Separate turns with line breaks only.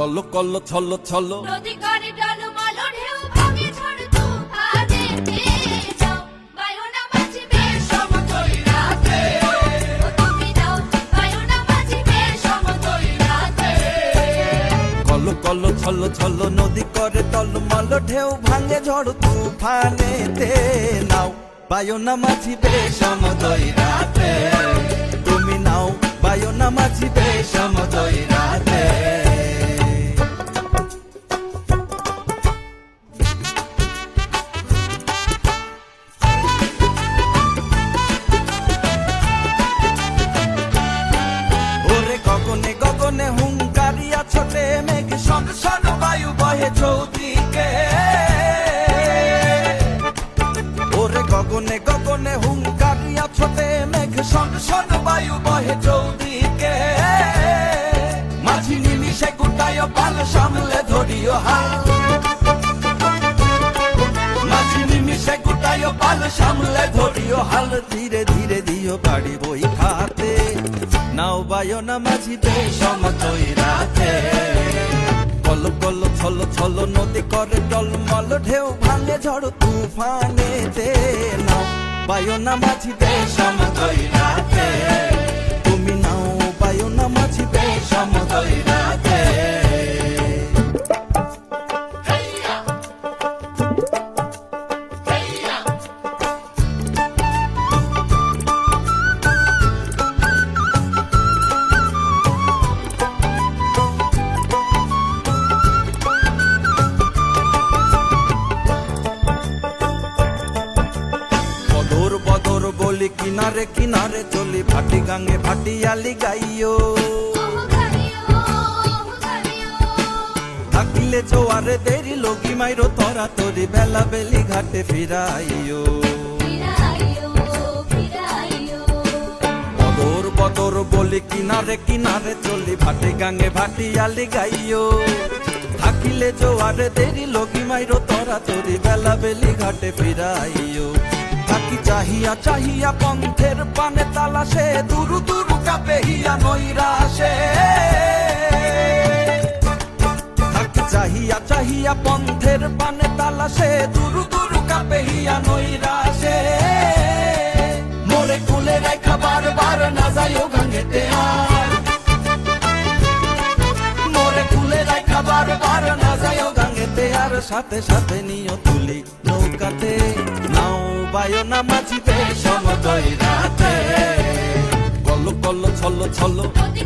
কল্লো কল্লো ছল্লো ছল্লো
নদী করে টলমল ঢেউ ভাঙে ঝড় তুফানে যাও বায়ুনা বাজবে সমতল রাতে ও তুমি যাও বায়ুনা বাজবে সমতল রাতে
কল্লো কল্লো ছল্লো ছল্লো নদী করে টলমল ঢেউ ভাঙে ঝড় তুফানেতে নাও বায়ুনা মাঝিবে সমতল রাতে তুমি নাও বায়ুনা মাঝিবে সমতল রাতে গগনে গগনে হুঙ্কারিয়া ছোটে মেঘ শন শন বায়ু বহে চৌদিকে ওরে গগনে গগনে হুঙ্কারিয়া ছোটে মেঘ শন শন বায়ু বহে চৌদিকে মাঝি নিমিষে গুটায় পাল সামলে ধরিও হাল মাঝি নিমিষে গুটায় পাল সামলে ধরিও হাল ধীরে ধীরে দিও বাড়ি বই খাতে নাও বায়না মাঝিবে সমতল রাতে কল্লো কল্লো ছল্লো ছল্লো নদী করে টলমল ঢেউ ভাঙে ঝড় তুফানেতে নাও বায়না মাঝিবে সমতল রাতে তুমি নাও বায়না মাঝিবে সমতল রাতে বলি কিনারে কিনারে চলি ভাটি গাঙে ভাটিয়ালি গাইও থাকিলে জোয়ারে দেরি লগি মাইরো তরা তরি বেলা বেলি ঘাটে ফিরাইও বদর বদর বলি কিনারে কিনারে চলি ভাটি গাঙে ভাটিয়ালি গাইও থাকিলে জোয়ারে দেরি লগি মাইরো তরা তরি বেলা বেলি ঘাটে ফিরাইও থাকি চাহিয়া চাহিয়া পন্থের পানে তালাশে দুরু দুরু কাপে হিয়া নৈরাশে থাকি চাহিয়া চাহিয়া পন্থের পানে তালাশে দুরু দুরু কাপে হিয়া নৈরাশে মোরে কুলে রাখা বারবার না যাইও গাঙ্গেতে আর মোরে কুলে রাখা বারবার না যাইও গাঙ্গেতে আর সাথে সাথে নিও তুলি নৌকাতে নাও বায়না মাঝিবে সমতল রাতে কল্লো কল্লো ছল্লো ছল্লো
নদী